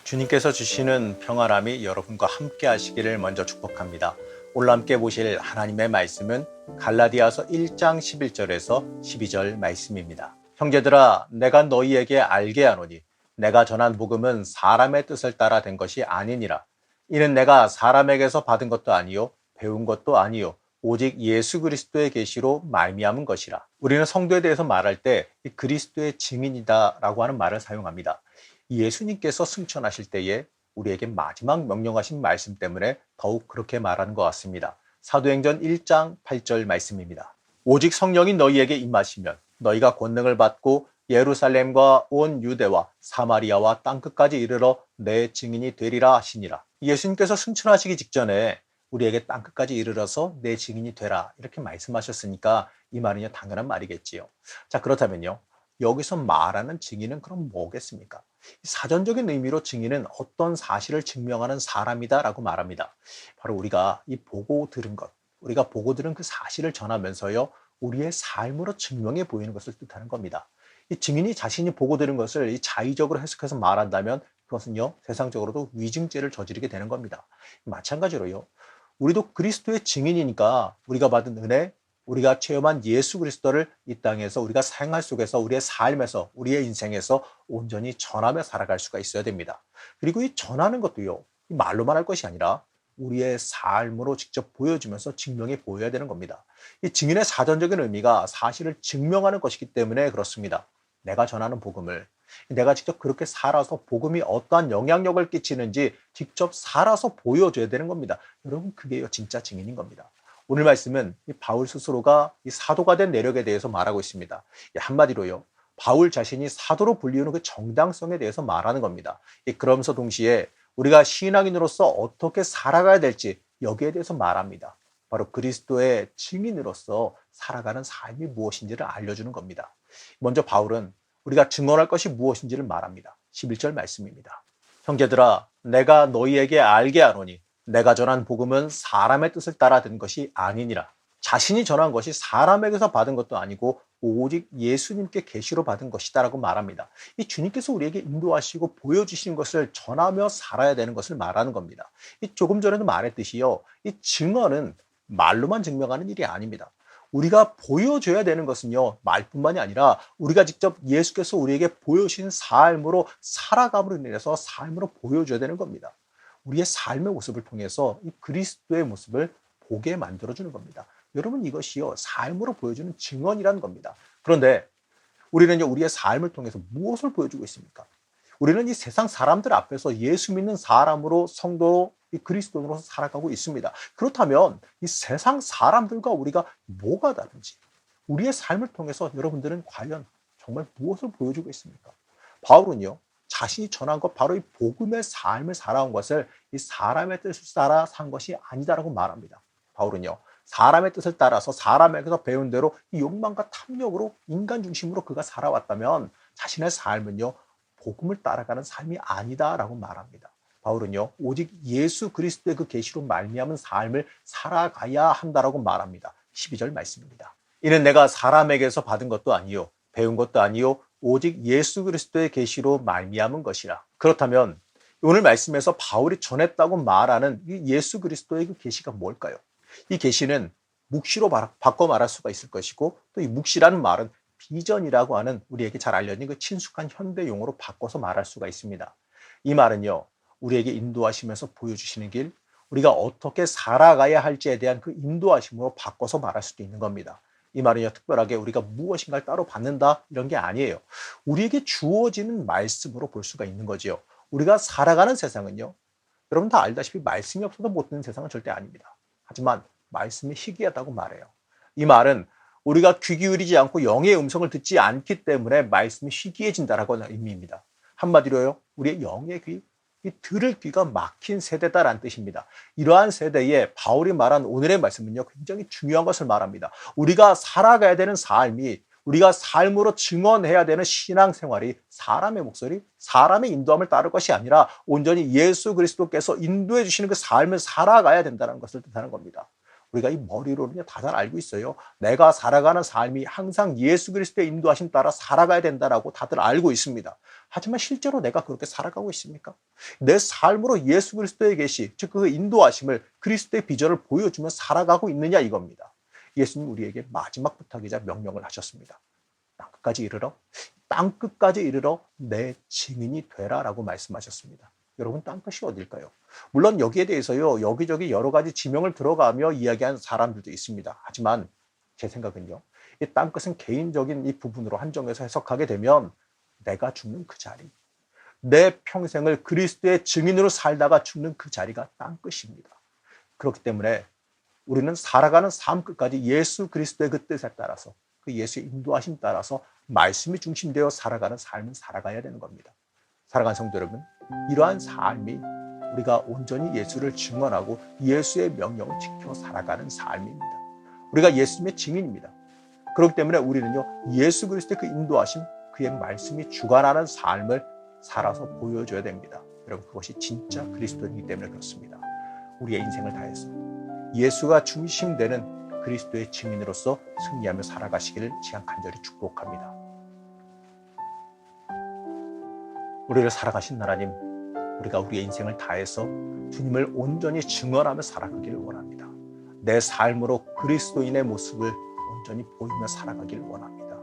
주님께서 주시는 평안함이 여러분과 함께 하시기를 먼저 축복합니다. 오늘 함께 보실 하나님의 말씀은 갈라디아서 1장 11절에서 12절 말씀입니다. 형제들아, 내가 너희에게 알게 하노니 내가 전한 복음은 사람의 뜻을 따라 된 것이 아니니라. 이는 내가 사람에게서 받은 것도 아니요 배운 것도 아니요 오직 예수 그리스도의 계시로 말미암은 것이라. 우리는 성도에 대해서 말할 때 그리스도의 증인이다라고 하는 말을 사용합니다. 예수님께서 승천하실 때에 우리에게 마지막 명령하신 말씀 때문에 더욱 그렇게 말하는 것 같습니다. 사도행전 1장 8절 말씀입니다. 오직 성령이 너희에게 임하시면 너희가 권능을 받고 예루살렘과 온 유대와 사마리아와 땅끝까지 이르러 내 증인이 되리라 하시니라. 예수님께서 승천하시기 직전에 우리에게 땅끝까지 이르러서 내 증인이 되라 이렇게 말씀하셨으니까 이 말은요 당연한 말이겠지요. 자, 그렇다면요 여기서 말하는 증인은 그럼 뭐겠습니까? 사전적인 의미로 증인은 어떤 사실을 증명하는 사람이다라고 말합니다. 바로 우리가 이 보고 들은 것, 우리가 보고 들은 그 사실을 전하면서요 우리의 삶으로 증명해 보이는 것을 뜻하는 겁니다. 이 증인이 자신이 보고 들은 것을 이 자의적으로 해석해서 말한다면 그것은요 세상적으로도 위증죄를 저지르게 되는 겁니다. 마찬가지로요 우리도 그리스도의 증인이니까 우리가 받은 은혜, 우리가 체험한 예수 그리스도를 이 땅에서 우리가 생활 속에서 우리의 삶에서 우리의 인생에서 온전히 전하며 살아갈 수가 있어야 됩니다. 그리고 이 전하는 것도요 말로만 할 것이 아니라 우리의 삶으로 직접 보여주면서 증명해 보여야 되는 겁니다. 이 증인의 사전적인 의미가 사실을 증명하는 것이기 때문에 그렇습니다. 내가 전하는 복음을 내가 직접 그렇게 살아서 복음이 어떠한 영향력을 끼치는지 직접 살아서 보여줘야 되는 겁니다. 여러분 그게 진짜 증인인 겁니다. 오늘 말씀은 이 바울 스스로가 이 사도가 된 내력에 대해서 말하고 있습니다. 한마디로요. 바울 자신이 사도로 불리우는 그 정당성에 대해서 말하는 겁니다. 그러면서 동시에 우리가 신앙인으로서 어떻게 살아가야 될지 여기에 대해서 말합니다. 바로 그리스도의 증인으로서 살아가는 삶이 무엇인지를 알려주는 겁니다. 먼저 바울은 우리가 증언할 것이 무엇인지를 말합니다. 11절 말씀입니다. 형제들아, 내가 너희에게 알게 하노니 내가 전한 복음은 사람의 뜻을 따라 된 것이 아니니라. 자신이 전한 것이 사람에게서 받은 것도 아니고 오직 예수님께 계시로 받은 것이다라고 말합니다. 이 주님께서 우리에게 인도하시고 보여주신 것을 전하며 살아야 되는 것을 말하는 겁니다. 이 조금 전에도 말했듯이요. 이 증언은 말로만 증명하는 일이 아닙니다. 우리가 보여줘야 되는 것은요 말뿐만이 아니라 우리가 직접 예수께서 우리에게 보여주신 삶으로 살아감으로 인해서 삶으로 보여줘야 되는 겁니다. 우리의 삶의 모습을 통해서 이 그리스도의 모습을 보게 만들어주는 겁니다. 여러분 이것이요 삶으로 보여주는 증언이라는 겁니다. 그런데 우리는요 우리의 삶을 통해서 무엇을 보여주고 있습니까? 우리는 이 세상 사람들 앞에서 예수 믿는 사람으로 성도로 이 그리스도인으로서 살아가고 있습니다. 그렇다면 이 세상 사람들과 우리가 뭐가 다른지 우리의 삶을 통해서 여러분들은 과연 정말 무엇을 보여주고 있습니까? 바울은요 자신이 전한 것 바로 이 복음의 삶을 살아온 것을 이 사람의 뜻을 따라 산 것이 아니다라고 말합니다. 바울은요 사람의 뜻을 따라서 사람에게서 배운 대로 이 욕망과 탐욕으로 인간 중심으로 그가 살아왔다면 자신의 삶은요 복음을 따라가는 삶이 아니다라고 말합니다. 바울은요 오직 예수 그리스도의 그 계시로 말미암은 삶을 살아가야 한다라고 말합니다. 12절 말씀입니다. 이는 내가 사람에게서 받은 것도 아니요 배운 것도 아니요 오직 예수 그리스도의 계시로 말미암은 것이라. 그렇다면 오늘 말씀에서 바울이 전했다고 말하는 이 예수 그리스도의 그 계시가 뭘까요? 이 계시는 묵시로 바꿔 말할 수가 있을 것이고 또 이 묵시라는 말은 비전이라고 하는 우리에게 잘 알려진 그 친숙한 현대 용어로 바꿔서 말할 수가 있습니다. 이 말은요 우리에게 인도하시면서 보여주시는 길, 우리가 어떻게 살아가야 할지에 대한 그 인도하심으로 바꿔서 말할 수도 있는 겁니다. 이 말은요 특별하게 우리가 무엇인가를 따로 받는다 이런 게 아니에요. 우리에게 주어지는 말씀으로 볼 수가 있는 거지요. 우리가 살아가는 세상은요 여러분 다 알다시피 말씀이 없어도 못 되는 세상은 절대 아닙니다. 하지만 말씀이 희귀하다고 말해요. 이 말은 우리가 귀 기울이지 않고 영의 음성을 듣지 않기 때문에 말씀이 희귀해진다라고 하는 의미입니다. 한마디로요 우리의 영의 귀, 이 들을 귀가 막힌 세대다라는 뜻입니다. 이러한 세대에 바울이 말한 오늘의 말씀은요 굉장히 중요한 것을 말합니다. 우리가 살아가야 되는 삶이 우리가 삶으로 증언해야 되는 신앙생활이 사람의 목소리, 사람의 인도함을 따를 것이 아니라 온전히 예수 그리스도께서 인도해 주시는 그 삶을 살아가야 된다는 것을 뜻하는 겁니다. 우리가 이 머리로는 다 잘 알고 있어요. 내가 살아가는 삶이 항상 예수 그리스도의 인도하심 따라 살아가야 된다라고 다들 알고 있습니다. 하지만 실제로 내가 그렇게 살아가고 있습니까? 내 삶으로 예수 그리스도의 계시, 즉 그 인도하심을 그리스도의 비전을 보여주며 살아가고 있느냐 이겁니다. 예수님 우리에게 마지막 부탁이자 명령을 하셨습니다. 땅끝까지 이르러, 땅끝까지 이르러 내 증인이 되라라고 말씀하셨습니다. 여러분 땅끝이 어딜까요? 물론 여기에 대해서요 여기저기 여러 가지 지명을 들어가며 이야기한 사람들도 있습니다. 하지만 제 생각은요 이 땅끝은 개인적인 이 부분으로 한정해서 해석하게 되면 내가 죽는 그 자리, 내 평생을 그리스도의 증인으로 살다가 죽는 그 자리가 땅끝입니다. 그렇기 때문에 우리는 살아가는 삶 끝까지 예수 그리스도의 그 뜻에 따라서 그 예수의 인도하심 따라서 말씀이 중심되어 살아가는 삶을 살아가야 되는 겁니다. 사랑하는 성도 여러분, 이러한 삶이 우리가 온전히 예수를 증언하고 예수의 명령을 지켜 살아가는 삶입니다. 우리가 예수님의 증인입니다. 그렇기 때문에 우리는요 예수 그리스도의 그 인도하심, 그의 말씀이 주관하는 삶을 살아서 보여줘야 됩니다. 여러분 그것이 진짜 그리스도이기 때문에 그렇습니다. 우리의 인생을 다해서 예수가 중심되는 그리스도의 증인으로서 승리하며 살아가시기를 제가 간절히 축복합니다. 우리를 살아가신 하나님, 우리가 우리의 인생을 다해서 주님을 온전히 증언하며 살아가기를 원합니다. 내 삶으로 그리스도인의 모습을 온전히 보이며 살아가기를 원합니다.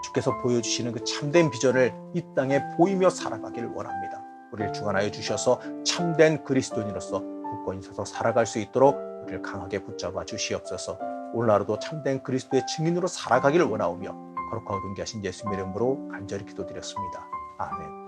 주께서 보여주시는 그 참된 비전을 이 땅에 보이며 살아가기를 원합니다. 우리를 주관하여 주셔서 참된 그리스도인으로서 굳건히 서서 살아갈 수 있도록 우리를 강하게 붙잡아 주시옵소서. 오늘 하루도 참된 그리스도의 증인으로 살아가기를 원하오며 거룩하고 존귀하신 예수님의 이름으로 간절히 기도드렸습니다. 아멘.